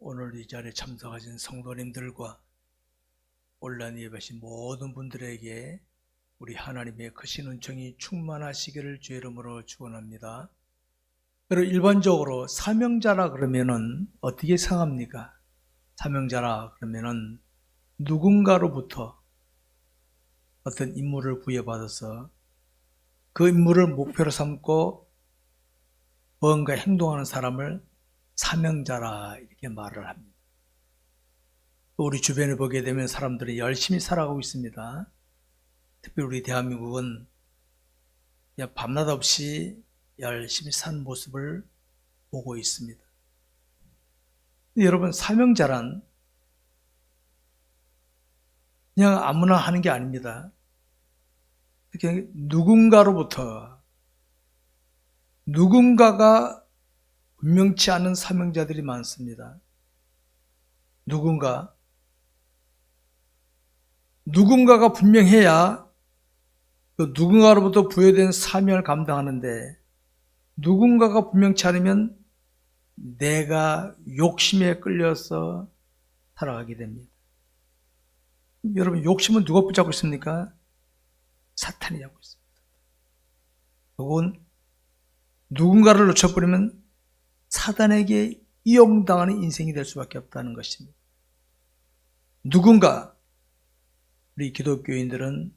오늘 이 자리에 참석하신 성도님들과 온라인 예배하신 모든 분들에게 우리 하나님의 크신 은총이 충만하시기를 주의 이름으로 축원합니다. 그리고 일반적으로 사명자라 그러면은 어떻게 생각합니까? 사명자라 그러면은 누군가로부터 어떤 임무를 부여받아서 그 임무를 목표로 삼고 뭔가 행동하는 사람을 사명자라 이렇게 말을 합니다. 우리 주변을 보게 되면 사람들이 열심히 살아가고 있습니다. 특히 우리 대한민국은 그냥 밤낮 없이 열심히 산 모습을 보고 있습니다. 여러분, 사명자란 그냥 아무나 하는 게 아닙니다. 특히 누군가가 분명치 않은 사명자들이 많습니다. 누군가가 분명해야 그 누군가로부터 부여된 사명을 감당하는데, 누군가가 분명치 않으면 내가 욕심에 끌려서 살아가게 됩니다. 여러분, 욕심은 누가 붙잡고 있습니까? 사탄이 잡고 있습니다. 혹은 누군가를 놓쳐버리면 사단에게 이용당하는 인생이 될 수밖에 없다는 것입니다. 우리 기독교인들은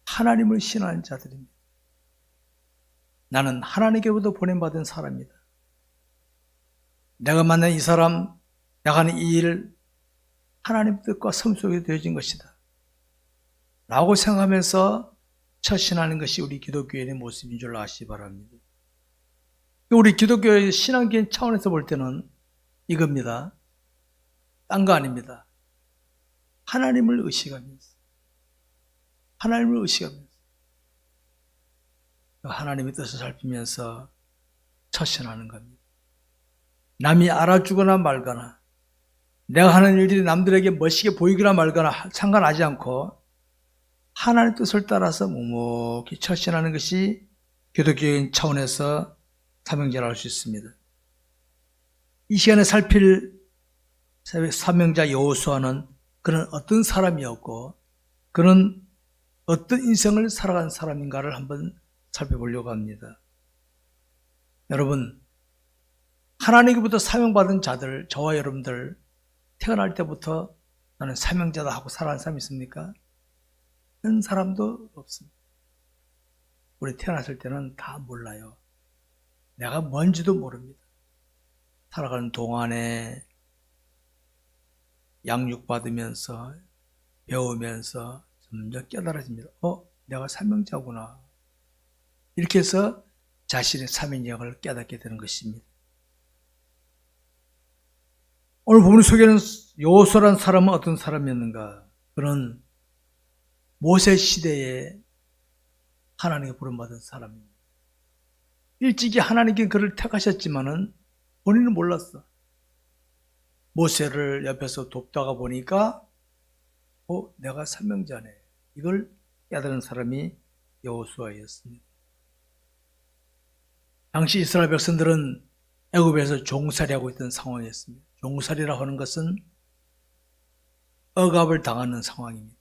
하나님을 신뢰하는 자들입니다. 나는 하나님께로부터 보냄받은 사람이다. 내가 만난 이 사람, 내가 하는 이 일, 하나님 뜻과 성속에 되어진 것이다 라고 생각하면서 처신하는 것이 우리 기독교인의 모습인 줄 아시기 바랍니다. 우리 기독교의 신앙적인 차원에서 볼 때는 이겁니다. 딴 거 아닙니다. 하나님을 의식하면서 하나님의 뜻을 살피면서 처신하는 겁니다. 남이 알아주거나 말거나 내가 하는 일들이 남들에게 멋있게 보이거나 말거나 상관하지 않고 하나님의 뜻을 따라서 묵묵히 처신하는 것이 기독교인 차원에서 사명자라 할 수 있습니다. 이 시간에 살필 사명자 여호수아는 그는 어떤 사람이었고 그는 어떤 인생을 살아간 사람인가를 한번 살펴보려고 합니다. 여러분, 하나님께부터 사명받은 자들, 저와 여러분들 태어날 때부터 나는 사명자다 하고 살아간 사람이 있습니까? 그런 사람도 없습니다. 우리 태어났을 때는 다 몰라요. 내가 뭔지도 모릅니다. 살아가는 동안에 양육받으면서 배우면서 점점 깨달아집니다. 내가 사명자구나. 이렇게 해서 자신의 사명력을 깨닫게 되는 것입니다. 오늘 본문 속에는 여호수아라는 사람은 어떤 사람이었는가? 그는 모세 시대에 하나님께 부름받은 사람입니다. 일찍이 하나님께 그를 택하셨지만은 본인은 몰랐어. 모세를 옆에서 돕다가 보니까 내가 사명자네. 이걸 깨달은 사람이 여호수아였습니다. 당시 이스라엘 백성들은 애굽에서 종살이하고 있던 상황이었습니다. 종살이라고 하는 것은 억압을 당하는 상황입니다.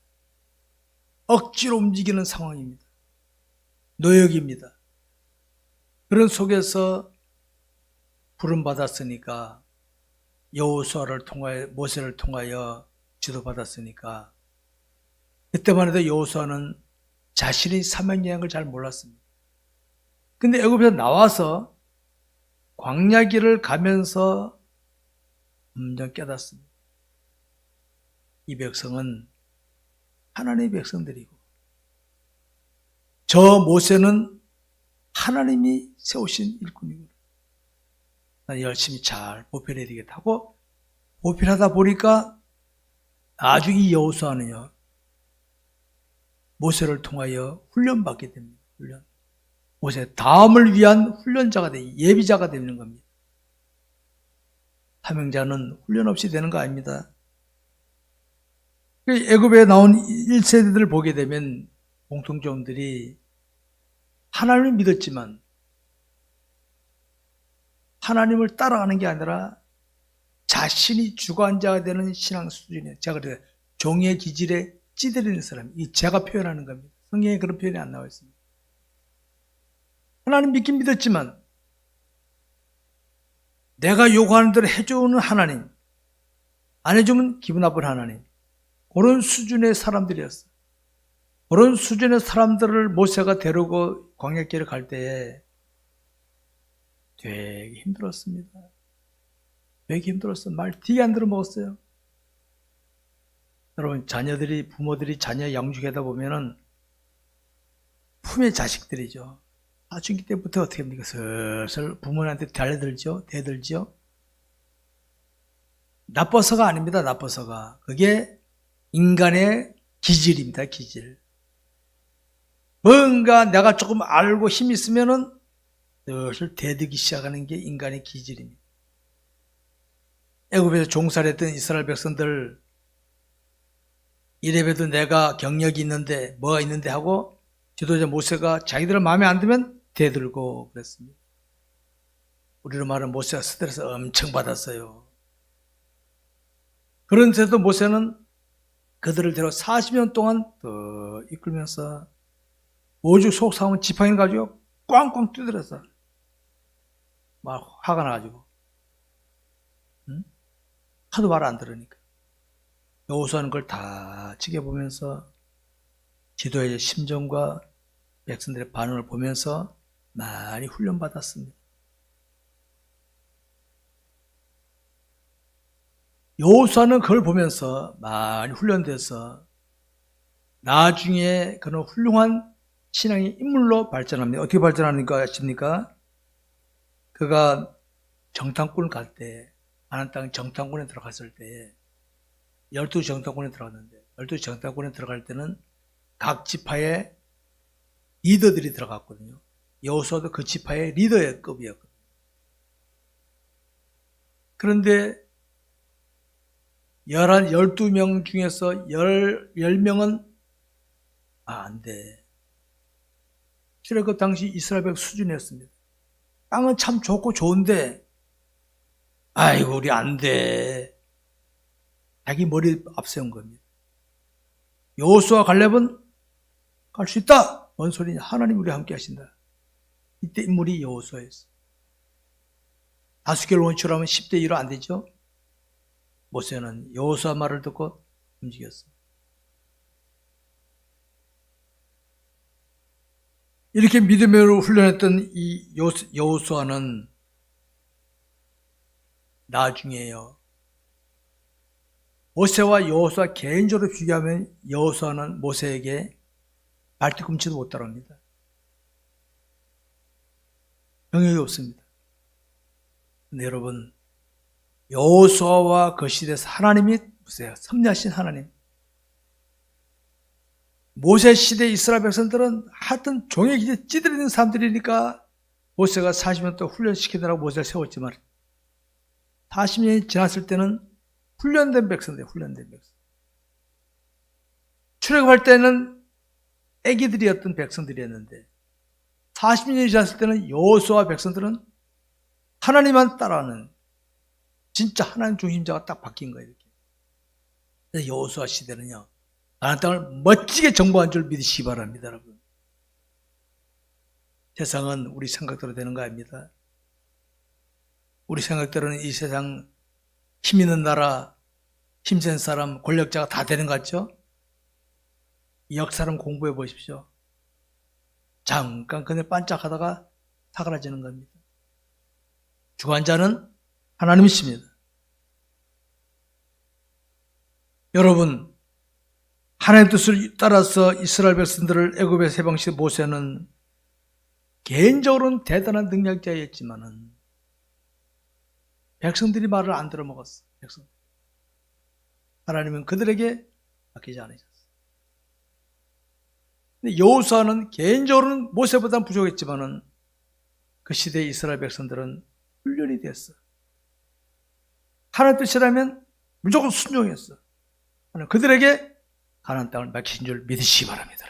억지로 움직이는 상황입니다. 노역입니다. 그런 속에서 부름받았으니까 여호수아를 통하여 모세를 통하여 지도받았으니까 그때만 해도 여호수아는 자신의 사명여행을 잘 몰랐습니다. 근데 애굽에서 나와서 광야길을 가면서 점점 깨닫습니다. 이 백성은 하나님의 백성들이고 저 모세는 하나님이 세우신 일꾼이고 나는 열심히 잘 보필해야되겠다 하고 보필하다 보니까 나중에 이 여호수아는요 모세를 통하여 훈련받게 됩니다. 모세 다음을 위한 훈련자가 예비자가 되는 겁니다. 사명자는 훈련 없이 되는 거 아닙니다. 애굽에 나온 1세대들을 보게 되면 공통점들이 하나님을 믿었지만 하나님을 따라가는 게 아니라 자신이 주관자가 되는 신앙 수준이에요. 제가 그래요. 종의 기질에 찌들이는 사람. 이 제가 표현하는 겁니다. 성경에 그런 표현이 안 나와 있습니다. 하나님 믿긴 믿었지만 내가 요구하는 대로 해주는 하나님, 안 해주면 기분 나쁜 하나님, 그런 수준의 사람들이었어요. 그런 수준의 사람들을 모세가 데리고 광야길을 갈 때에 되게 힘들었습니다. 되게 힘들었어요. 말 되게 안 들어먹었어요. 여러분, 부모들이 자녀 양육하다 보면은 품의 자식들이죠. 사춘기 때부터 어떻게 합니까? 슬슬 부모님한테 대들죠. 나빠서가 아닙니다. 나빠서가. 그게 인간의 기질입니다. 기질. 뭔가 내가 조금 알고 힘 있으면은 슬슬 대들기 시작하는 게 인간의 기질입니다. 애굽에서 종살이했던 이스라엘 백성들, 이래봬도 내가 경력이 있는데 뭐가 있는데 하고 지도자 모세가 자기들 마음에 안 들면 대들고 그랬습니다. 우리로 말하면 모세가 스트레스 엄청 받았어요. 그런데도 모세는 그들을 데려 40년 동안 더 이끌면서 오죽 속상하면 지팡이를 가지고 꽝꽝 두드렸어. 막 화가 나가지고. 응? 하도 말 안 들으니까. 여호수아는 그걸 다 지켜보면서 지도자의 심정과 백성들의 반응을 보면서 많이 훈련받았습니다. 여호수아는 그걸 보면서 많이 훈련돼서 나중에 그런 훌륭한 신앙의 인물로 발전합니다. 어떻게 발전하는가 아십니까? 그가 정탐꾼을 갈 때, 가나안 땅 정탐꾼에 들어갔을 때 12정탐꾼에 들어갔는데 12정탐꾼에 들어갈 때는 각 지파의 리더들이 들어갔거든요. 여호수아도 그 지파의 리더의 급이었거든요. 그런데 12명 중에서 10명은 안 돼. 출애굽 당시 이스라엘 백성 수준이었습니다. 땅은 참 좋고 좋은데 아이고 우리 안 돼. 자기 머리 앞세운 겁니다. 여호수아 갈렙은 갈 수 있다. 뭔 소리냐. 하나님 우리와 함께 하신다. 이때 인물이 여호수아였어요. 다수결 원칙으로 하면 10대 1로 안 되죠. 모세는 여호수아 말을 듣고 움직였어요. 이렇게 믿음으로 훈련했던 이 여호수아는 나중에요. 모세와 여호수아 개인적으로 비교하면 여호수아는 모세에게 발뒤꿈치도 못 따라옵니다. 영역이 없습니다. 근데 여러분, 여호수아와 그 시대에서 하나님이 보세요. 섭리하신 하나님. 모세 시대 이스라엘 백성들은 하여튼 종의 기질에 찌들이는 사람들이니까 모세가 40년 동안 훈련시키느라고 모세를 세웠지만 40년이 지났을 때는 훈련된 백성들, 훈련된 백성. 출애굽할 때는 애기들이었던 백성들이었는데 40년이 지났을 때는 여호수아 백성들은 하나님만 따라하는 진짜 하나님 중심자가 딱 바뀐 거예요. 이렇게. 그래서 여호수아 시대는요. 가나안 땅을 멋지게 정복한 줄 믿으시기 바랍니다. 여러분. 세상은 우리 생각대로 되는 거 아닙니다. 우리 생각대로는 이 세상 힘 있는 나라, 힘센 사람, 권력자가 다 되는 것 같죠? 이 역사를 공부해 보십시오. 잠깐 그냥 반짝하다가 사그라지는 겁니다. 주관자는 하나님이십니다. 여러분, 하나님의 뜻을 따라서 이스라엘 백성들을 애굽에 세방시킨 모세는 개인적으로는 대단한 능력자였지만은 백성들이 말을 안 들어먹었어. 하나님은 그들에게 맡기지 않으셨어. 근데 여호수아는 개인적으로는 모세보다는 부족했지만은 그 시대의 이스라엘 백성들은 훈련이 됐어. 하나님 뜻이라면 무조건 순종했어. 그들에게 가나안 땅을 맡기신 줄 믿으시기 바랍니다.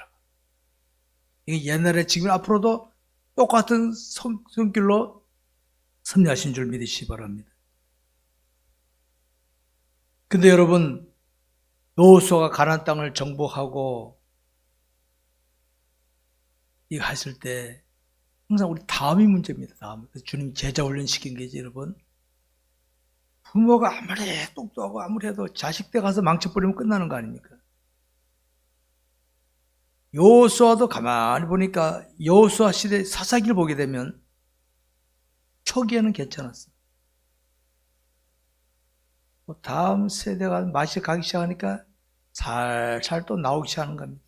이게 옛날에 지금 앞으로도 똑같은 성길로 섭리하신 줄 믿으시기 바랍니다. 근데 여러분, 여호수아가 가나안 땅을 정복하고 이거 했을 때 항상 우리 다음이 문제입니다. 다음. 주님이 제자 훈련 시킨 게지, 여러분. 부모가 아무리 똑똑하고 아무리 해도 자식 때 가서 망쳐버리면 끝나는 거 아닙니까? 여호수아도 가만히 보니까 여호수아 시대 사사기를 보게 되면 초기에는 괜찮았어. 다음 세대가 맛이 가기 시작하니까 살살 또 나오기 시작하는 겁니다.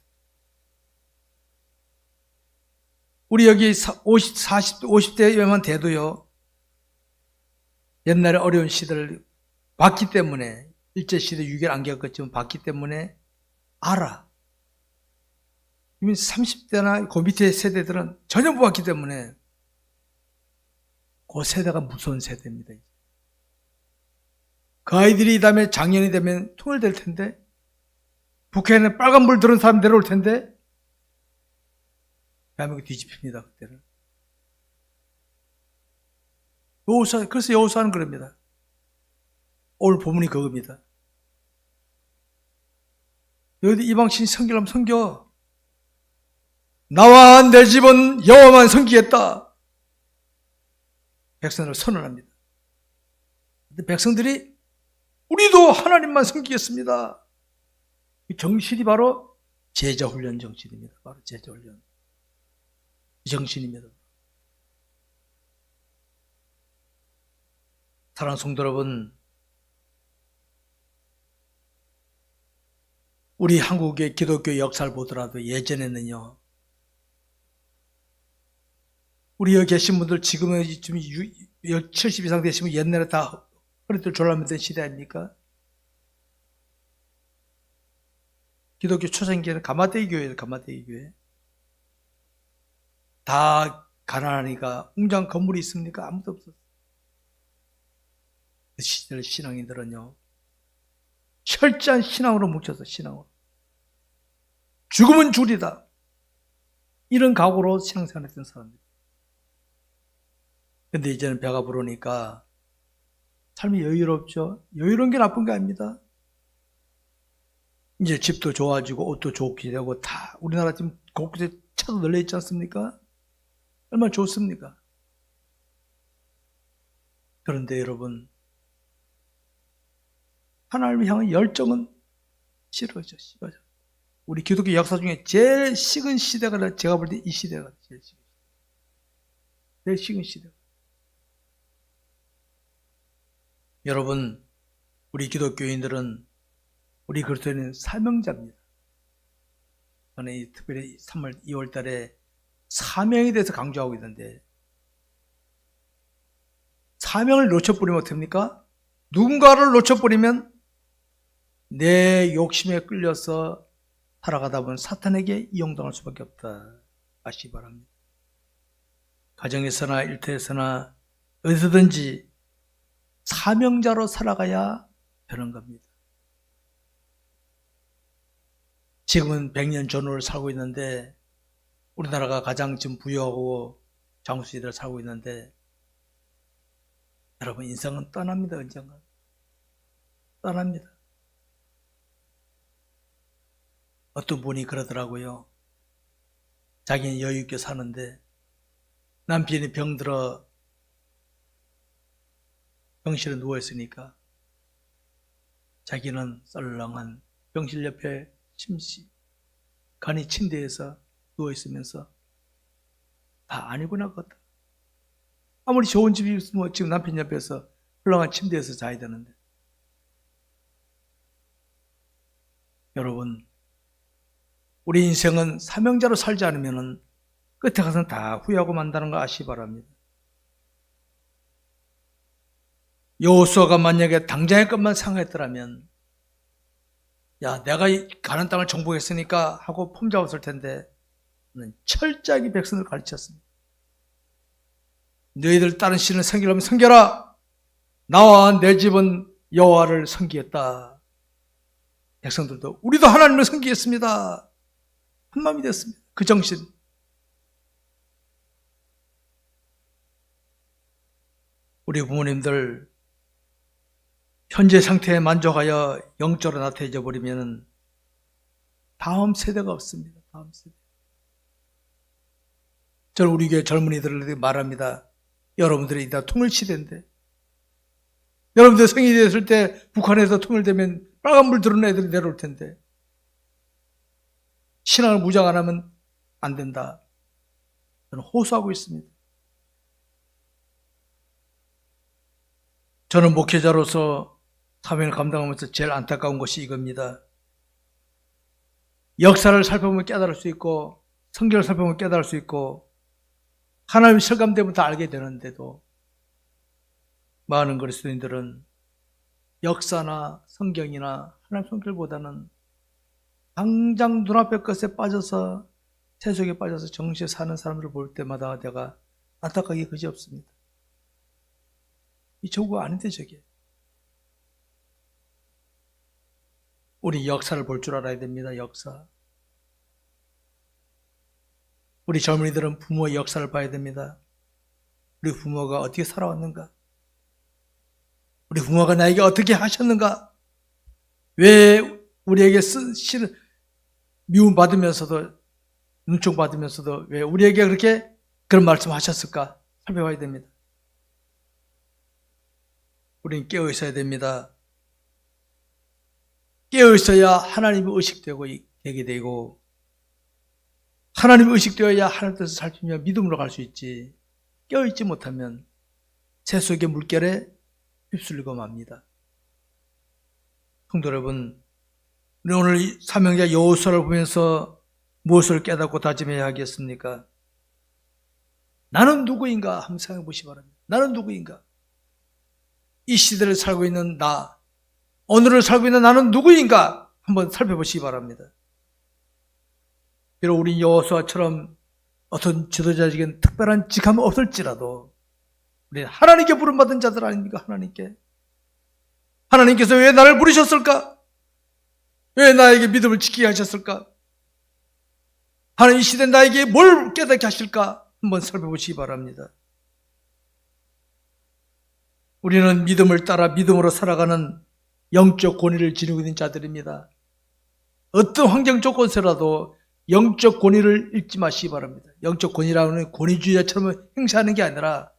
우리 여기 50대만 돼도요, 옛날에 어려운 시대를 봤기 때문에, 일제시대 6.25 안 겪었지만 봤기 때문에 알아. 이미 30대나 그 밑에 세대들은 전혀 못 봤기 때문에 그 세대가 무서운 세대입니다. 그 아이들이 이 다음에 작년이 되면 통일될 텐데, 북한에 빨간불 들은 사람 내려올 텐데, 대한민국 뒤집힙니다, 그때는. 여호수아, 그래서 여호수아는 그럽니다. 오늘 본문이 그겁니다. 너희들 이방신 섬기려면 섬겨. 나와 내 집은 여호와만 섬기겠다. 백성들을 선언합니다. 근데 백성들이 우리도 하나님만 섬기겠습니다. 이 정신이 바로 제자훈련 정신입니다. 바로 제자훈련. 이 정신입니다. 사랑하는 성도 여러분, 우리 한국의 기독교 역사를 보더라도 예전에는요, 우리 여기 계신 분들 지금은 좀 70 이상 되시면 옛날에 다 허리들 졸라매던 시대 아닙니까? 기독교 초창기에는 가마대기 교회예요, 가마대기 교회. 다 가난하니까 웅장 건물이 있습니까? 아무도 없었어요. 그 시절 신앙인들은요, 철저한 신앙으로 뭉쳐서 신앙으로. 죽으면 줄이다. 이런 각오로 신앙생활했던 사람들. 근데 이제는 배가 부르니까 삶이 여유롭죠. 여유로운 게 나쁜 게 아닙니다. 이제 집도 좋아지고 옷도 좋게 되고 다 우리나라 지금 곳곳에 차도 널려 있지 않습니까? 얼마나 좋습니까? 그런데 여러분, 하나님을 향한 열정은 식어져. 우리 기독교 역사 중에 제일 식은 시대가 제가 볼 때 이 시대가 제일 식은 시대. 제일 식은 시대. 여러분, 우리 기독교인들은 우리 그리스도인은 사명자입니다. 저는 특별히 3월, 2월 달에 사명에 대해서 강조하고 있는데, 사명을 놓쳐버리면 어떡합니까? 누군가를 놓쳐버리면 내 욕심에 끌려서 살아가다 보면 사탄에게 이용당할 수밖에 없다. 아시기 바랍니다. 가정에서나 일터에서나 어디서든지 사명자로 살아가야 되는 겁니다. 지금은 100년 전후를 살고 있는데, 우리나라가 가장 지금 부유하고 장수시대를 살고 있는데, 여러분, 인생은 떠납니다. 언젠가 떠납니다. 어떤 분이 그러더라고요. 자기는 여유있게 사는데 남편이 병들어 병실에 누워있으니까 자기는 썰렁한 병실 옆에 침시 간이 침대에서 누워있으면서 다 아니구나 그것다. 아무리 좋은 집이 있으면 지금 남편 옆에서 헐렁한 침대에서 자야 되는데. 여러분, 우리 인생은 사명자로 살지 않으면 끝에 가서는 다 후회하고 만다는 거 아시기 바랍니다. 여호수아가 만약에 당장의 것만 생각했더라면, 야, 내가 가나안 땅을 정복했으니까 하고 폼 잡았을 텐데, 철저하게 백성을 가르쳤습니다. 너희들 다른 신을 섬기려면 섬겨라. 나와 내 집은 여호와를 섬기겠다. 백성들도 우리도 하나님을 섬기겠습니다. 한마음이 됐습니다. 그 정신. 우리 부모님들 현재 상태에 만족하여 영적으로 나태해져 버리면 다음 세대가 없습니다. 다음 세대. 저는 우리 교회 젊은이들에게 말합니다. 여러분들이 다 통일시대인데, 여러분들 성인이 됐을 때 북한에서 통일되면 빨간불 들어오는 애들이 내려올 텐데, 신앙을 무장 안 하면 안 된다. 저는 호소하고 있습니다. 저는 목회자로서 사명을 감당하면서 제일 안타까운 것이 이겁니다. 역사를 살펴보면 깨달을 수 있고, 성경을 살펴보면 깨달을 수 있고, 하나님의 설감되면 다 알게 되는데도 많은 그리스도인들은 역사나 성경이나 하나님 성결보다는 당장 눈앞의 것에 빠져서 세속에 빠져서 정시에 사는 사람들을 볼 때마다 내가 안타깝게 그지없습니다. 이 저거가 아닌데 저게. 우리 역사를 볼 줄 알아야 됩니다. 역사. 우리 젊은이들은 부모의 역사를 봐야 됩니다. 우리 부모가 어떻게 살아왔는가? 우리 부모가 나에게 어떻게 하셨는가? 왜 우리에게 미움받으면서도 눈총받으면서도 왜 우리에게 그렇게 그런 말씀하셨을까? 살펴봐야 됩니다. 우리는 깨어 있어야 됩니다. 깨어 있어야 하나님이 의식되고 되게 되고, 하나님이 의식되어야 하나님 뜻을 살피며 믿음으로 갈 수 있지. 깨어 있지 못하면 새 속의 물결에 휩쓸리고 맙니다. 성도 여러분, 우리 오늘 이 사명자 여호수아를 보면서 무엇을 깨닫고 다짐해야 하겠습니까? 나는 누구인가 한번 생각해 보시기 바랍니다. 나는 누구인가? 이 시대를 살고 있는 나, 오늘을 살고 있는 나는 누구인가 한번 살펴보시기 바랍니다. 비록 우리 여호수아처럼 어떤 지도자에게는 특별한 직함이 없을지라도 우리는 하나님께 부름받은 자들 아닙니까? 하나님께서 왜 나를 부르셨을까? 왜 나에게 믿음을 지키게 하셨을까? 하나님 이 시대 나에게 뭘 깨닫게 하실까? 한번 살펴보시기 바랍니다. 우리는 믿음을 따라 믿음으로 살아가는 영적 권위를 지니고 있는 자들입니다. 어떤 환경 조건에서라도 영적 권위를 잃지 마시기 바랍니다. 영적 권위라는 권위주의자처럼 행사하는 게 아니라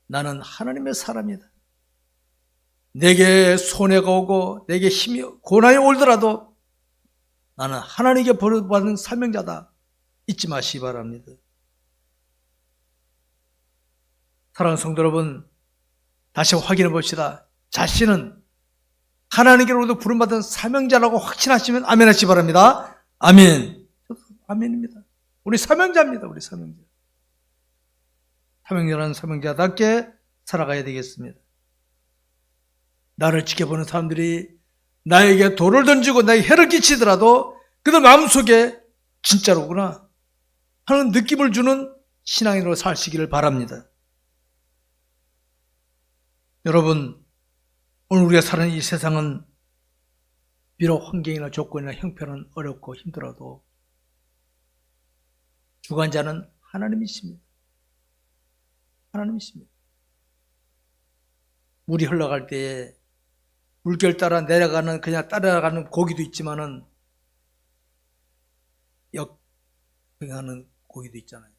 나는 하나님의 사람이다. 내게 손해가 오고 내게 힘이 고난이 오더라도 나는 하나님께 버림받은 사명자다. 잊지 마시기 바랍니다. 사랑하는 성도 여러분, 다시 확인해 봅시다. 자신은 하나님께로부터 부름받은 사명자라고 확신하시면 아멘 하시기 바랍니다. 아멘. 아멘입니다. 우리 사명자입니다. 우리 사명자. 사명자라는 사명자답게 살아가야 되겠습니다. 나를 지켜보는 사람들이 나에게 돌을 던지고 나에게 해를 끼치더라도 그들 마음속에 진짜로구나 하는 느낌을 주는 신앙인으로 사시기를 바랍니다. 여러분, 오늘 우리가 사는 이 세상은 비록 환경이나 조건이나 형편은 어렵고 힘들어도 주관자는 하나님이십니다. 하나님이십니다. 물이 흘러갈 때에 물결 따라 내려가는 그냥 따라가는 고기도 있지만은 역행하는 고기도 있잖아요.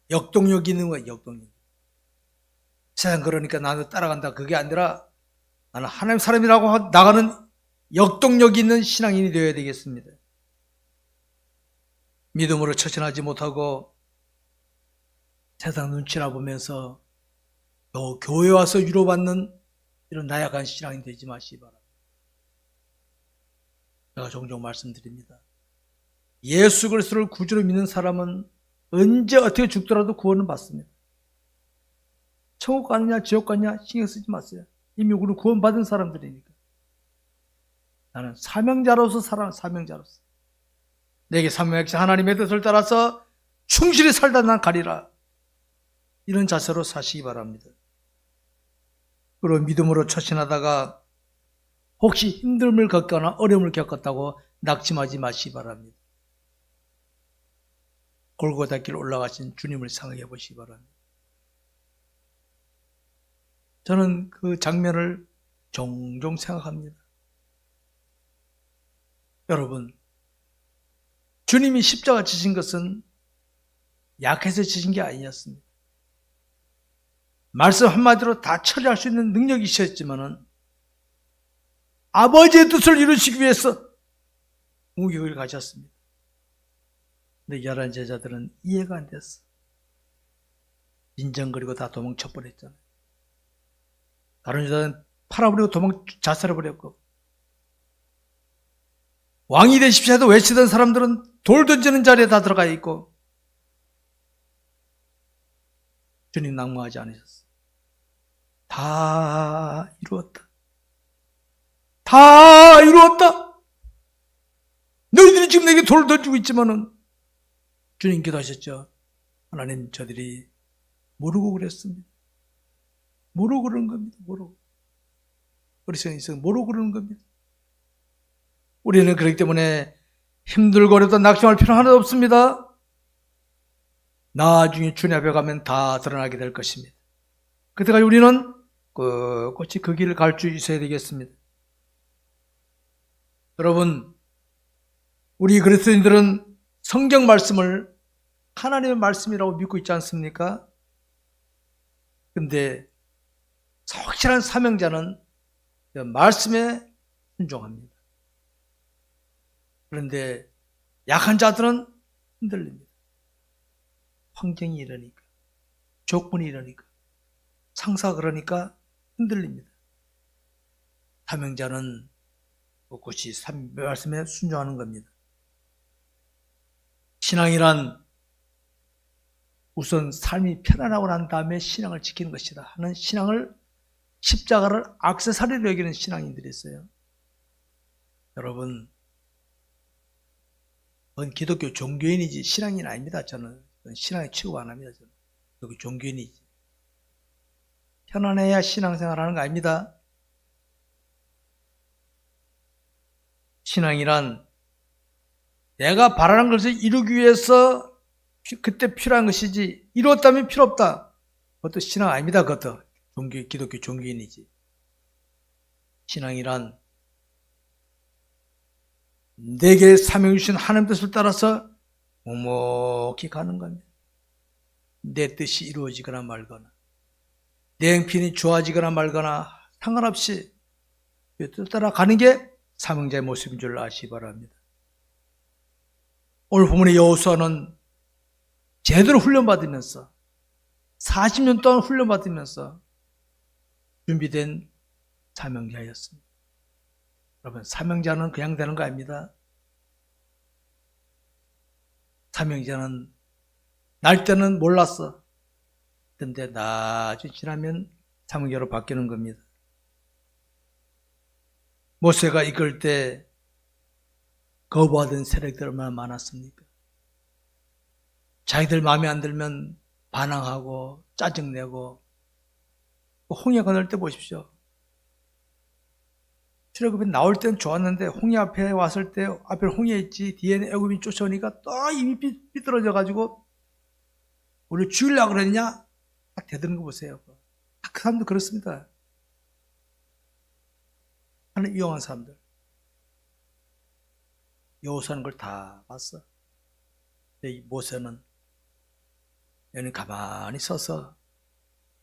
역동력이 있는 거예요. 역동력. 세상 그러니까 나도 따라간다. 그게 아니라 나는 하나님 사람이라고 나가는 역동력이 있는 신앙인이 되어야 되겠습니다. 믿음으로 처신하지 못하고 세상 눈치나 보면서 또 교회 와서 위로받는 이런 나약한 신앙이 되지 마시기 바랍니다. 제가 종종 말씀드립니다. 예수 그리스도를 구주로 믿는 사람은 언제 어떻게 죽더라도 구원은 받습니다. 천국 가느냐 지옥 가느냐 신경 쓰지 마세요. 이미 우리는 구원받은 사람들이니까. 나는 사명자로서 살아. 사명자로서 내게 사명하신 하나님의 뜻을 따라서 충실히 살다 난 가리라. 이런 자세로 사시기 바랍니다. 그리고 믿음으로 처신하다가 혹시 힘듦을 겪거나 어려움을 겪었다고 낙심하지 마시기 바랍니다. 골고다 길 올라가신 주님을 생각해 보시기 바랍니다. 저는 그 장면을 종종 생각합니다. 여러분, 주님이 십자가 지신 것은 약해서 지신 게 아니었습니다. 말씀 한마디로 다 처리할 수 있는 능력이 있었지만은 아버지의 뜻을 이루시기 위해서 무기를 가졌습니다. 근데 11 제자들은 이해가 안 됐어. 인정거리고 다 도망쳐버렸잖아요. 다른 여자는 팔아버리고 자살해버렸고, 왕이 되십시오 해도 외치던 사람들은 돌 던지는 자리에 다 들어가 있고, 주님 낙마하지 않으셨어. 다 이루었다. 다 이루었다. 너희들이 지금 내게 돌을 던지고 있지만은 주님 기도하셨죠. 하나님, 저들이 모르고 그랬습니다. 모르고 그러는 겁니다. 모르고. 우리 성경에서 모르고 그러는 겁니다. 우리는 그렇기 때문에 힘들고 어렵다 낙심할 필요는 하나도 없습니다. 나중에 주님 앞에 가면 다 드러나게 될 것입니다. 그때까지 우리는 꼿꼿이 그 길을 갈 수 있어야 되겠습니다. 여러분, 우리 그리스도인들은 성경 말씀을 하나님의 말씀이라고 믿고 있지 않습니까? 근데 확실한 사명자는 말씀에 순종합니다. 그런데 약한 자들은 흔들립니다. 환경이 이러니까, 조건이 이러니까, 상사가 그러니까 흔들립니다. 사명자는 꼿꼿이 말씀에 순종하는 겁니다. 신앙이란 우선 삶이 편안하고 난 다음에 신앙을 지키는 것이다 하는 신앙을, 십자가를 액세서리로 여기는 신앙인들이 있어요. 여러분, 그건 기독교 종교인이지 신앙인 아닙니다. 저는 신앙에 취급 안 합니다. 저는 기독교 종교인이지. 편안해야 신앙생활하는 거 아닙니다. 신앙이란 내가 바라는 것을 이루기 위해서 그때 필요한 것이지, 이루었다면 필요 없다. 그것도 신앙 아닙니다. 그것도 기독교 종교인이지. 신앙이란 내게 사명 주신 하나님 뜻을 따라서 묵묵히 가는 겁니다. 내 뜻이 이루어지거나 말거나, 내 행편이 좋아지거나 말거나 상관없이 그 뜻 따라 가는 게 사명자의 모습인 줄 아시기 바랍니다. 오늘 본문의 여호수아는 제대로 훈련받으면서 40년 동안 훈련받으면서 준비된 사명자였습니다. 여러분, 사명자는 그냥 되는 거 아닙니다. 사명자는 날 때는 몰랐어. 근데 나중에 지나면 사명자로 바뀌는 겁니다. 모세가 이끌 때 거부하던 세력들 얼마나 많았습니까? 자기들 마음에 안 들면 반항하고 짜증내고. 홍해 건널 때 보십시오. 출애굽에 나올 때는 좋았는데 홍해 앞에 왔을 때 앞에 홍해 있지, 뒤에는 애굽이 쫓아오니까 또 이미 삐뚤어져 가지고 우리 죽이려고 그랬냐? 딱 대드는 거 보세요. 그 사람도 그렇습니다. 하나님 이용한 사람들. 여호수아는 걸 다 봤어. 근데 이 모세는 얘는 가만히 서서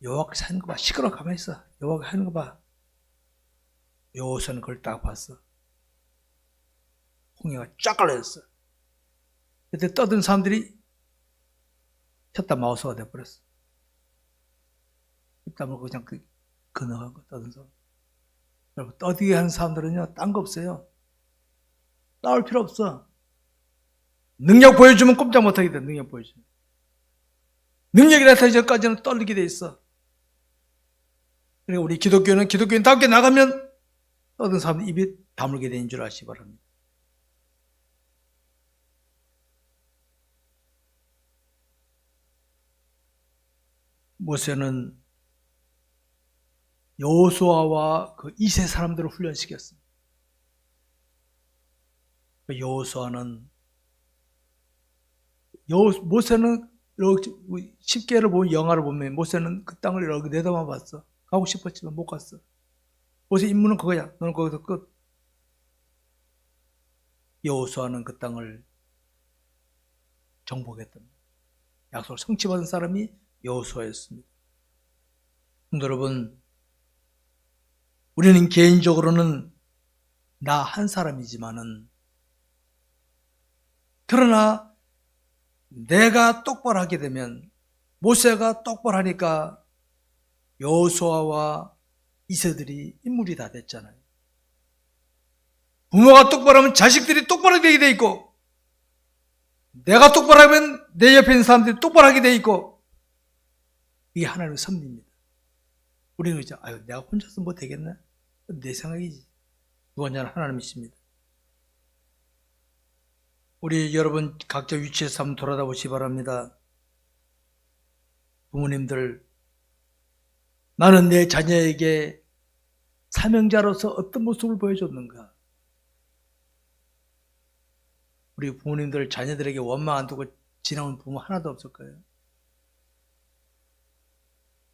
여호와께서 하는 거 봐. 시끄러워 가만히 있어. 여호와가 하는 거 봐. 여호수아는 그걸 딱 봤어. 홍해가 쫙 갈라졌어. 그때 떠든 사람들이 쳤다 마우스가 돼버렸어. 입 다물고 그냥 건너가고 떠든 사람. 여러분, 떠들게 하는 사람들은요, 딴 거 없어요. 싸울 필요 없어. 능력 보여주면 꼼짝 못하게 돼. 능력 보여주면. 능력이 나타나기 전까지는 떨리게 돼 있어. 그리고 우리 기독교는 기독교인답게 나가면 떠든 사람 입이 다물게 되는 줄 아시기 바랍니다. 모세는 여호수아와 그 2세 사람들을 훈련시켰습니다. 여호수아는 모세는 10개를 보면, 영화를 보면 모세는 그 땅을 이렇게 내다만 봤어. 가고 싶었지만 못 갔어. 모세 임무는 그거야. 너는 거기서 끝. 여호수아는 그 땅을 정복했던 약속을 성취받은 사람이 여호수아였습니다. 성도 여러분, 우리는 개인적으로는 나 한 사람이지만은, 그러나 내가 똑바로 하게 되면, 모세가 똑바로 하니까 여호수아와 이세들이 인물이 다 됐잖아요. 부모가 똑바로 하면 자식들이 똑바로 되게 돼 있고, 내가 똑바로 하면 내 옆에 있는 사람들이 똑바로 하게 돼 있고, 이게 하나님의 섭리입니다. 우리는 이제 내가 혼자서 뭐 되겠나? 내 생각이지. 그건 하나님이십니다. 우리 여러분 각자 위치에서 한번 돌아다 보시기 바랍니다. 부모님들, 나는 내 자녀에게 사명자로서 어떤 모습을 보여줬는가? 우리 부모님들 자녀들에게 원망 안 두고 지나온 부모 하나도 없을 거예요.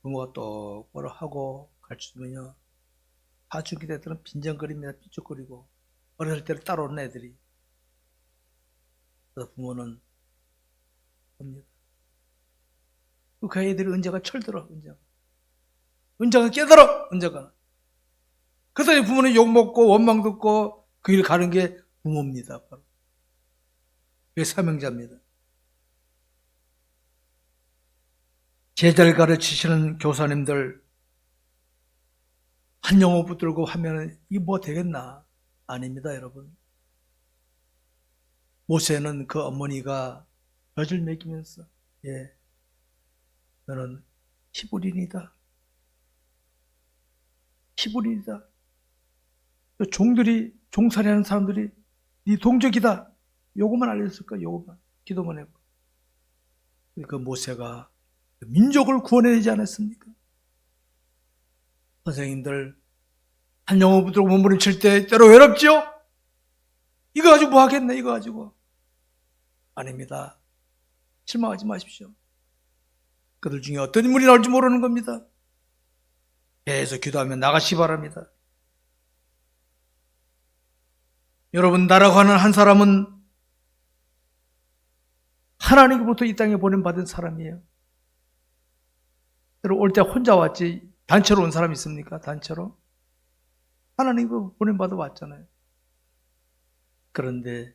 부모가 똑바로 하고 가르쳐주면요, 사춘기 때들은 빈정거립니다. 삐죽거리고 어렸을 때를 따라오는 애들이. 그래서 부모는 봅니다. 그 애들이 언제가 철들어. 언제가 깨달아. 언제가. 그래서 부모는 욕먹고 원망 듣고 그 길 가는 게 부모입니다. 바로. 그게 사명자입니다. 제자를 가르치시는 교사님들, 한 영어 붙들고 하면 이게 뭐 되겠나? 아닙니다, 여러분. 모세는 그 어머니가 젖을 먹이면서, 너는 히브리인이다. 히브리인이다. 종들이, 종살이하는 사람들이 네 동족이다. 요것만 알려줬을까? 요것만. 기도만 했고. 그 모세가 민족을 구원해야 되지 않았습니까? 선생님들, 한 영어 붙들고 몸부림칠 때 때로 외롭지요? 이거 가지고 뭐 하겠네, 이거 가지고. 아닙니다. 실망하지 마십시오. 그들 중에 어떤 인물이 나올지 모르는 겁니다. 계속 기도하며 나가시 바랍니다. 여러분, 나라고 하는 한 사람은 하나님으로부터 이 땅에 보냄받은 사람이에요. 올 때 혼자 왔지 단체로 온 사람이 있습니까? 단체로? 하나님으로 보냄받아 왔잖아요. 그런데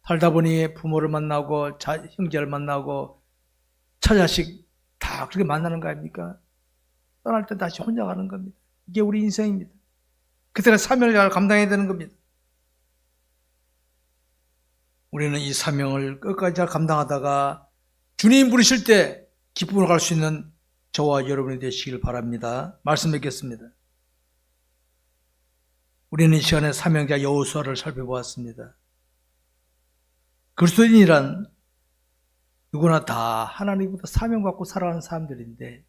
살다 보니 부모를 만나고 형제를 만나고 처자식 다 그렇게 만나는 거 아닙니까? 떠날 때 다시 혼자 가는 겁니다. 이게 우리 인생입니다. 그때가 사명을 감당해야 되는 겁니다. 우리는 이 사명을 끝까지 잘 감당하다가 주님 부르실 때 기쁨으로 갈 수 있는 저와 여러분이 되시길 바랍니다. 말씀 뵙겠습니다. 우리는 이 시간에 사명자 여호수아를 살펴보았습니다. 그리스도인이란 누구나 다 하나님부터 사명받고 살아가는 사람들인데,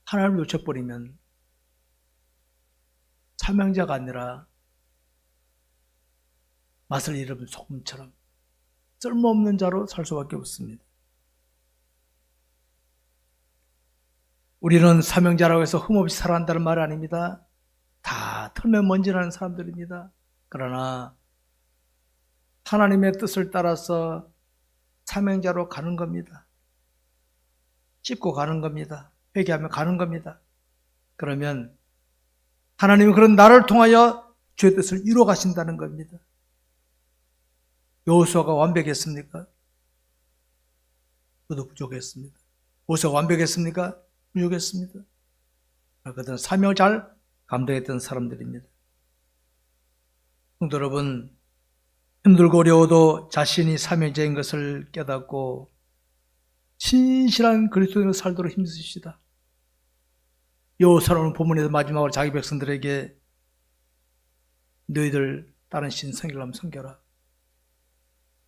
하나님을 놓쳐버리면 사명자가 아니라 맛을 잃은 소금처럼 쓸모없는 자로 살 수밖에 없습니다. 우리는 사명자라고 해서 흠없이 살아간다는 말 아닙니다. 다 털면 먼지나는 사람들입니다. 그러나 하나님의 뜻을 따라서 사명자로 가는 겁니다. 찢고 가는 겁니다. 회개하며 가는 겁니다. 그러면 하나님은 그런 나를 통하여 주의 뜻을 이루어 가신다는 겁니다. 여호수아가 완벽했습니까? 그도 부족했습니다. 모세가 완벽했습니까? 부족했습니다. 그들은 사명을 잘 감당했던 사람들입니다. 성도 여러분, 힘들고 어려워도 자신이 사명자인 것을 깨닫고 신실한 그리스도인으로 살도록 힘쓰시다. 여호수아는 본문에서 마지막으로 자기 백성들에게 너희들 다른 신 섬기려면 섬겨라.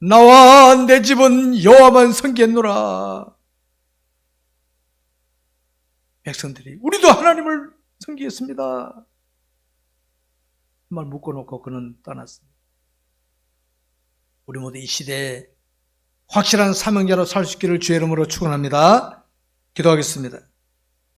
나와 내 집은 여호와만 섬기겠노라. 백성들이 우리도 하나님을 섬기겠습니다. 말 묶어놓고 그는 떠났습니다. 우리 모두 이 시대에 확실한 사명자로 살 수 있기를 주의 이름으로 축원합니다. 기도하겠습니다.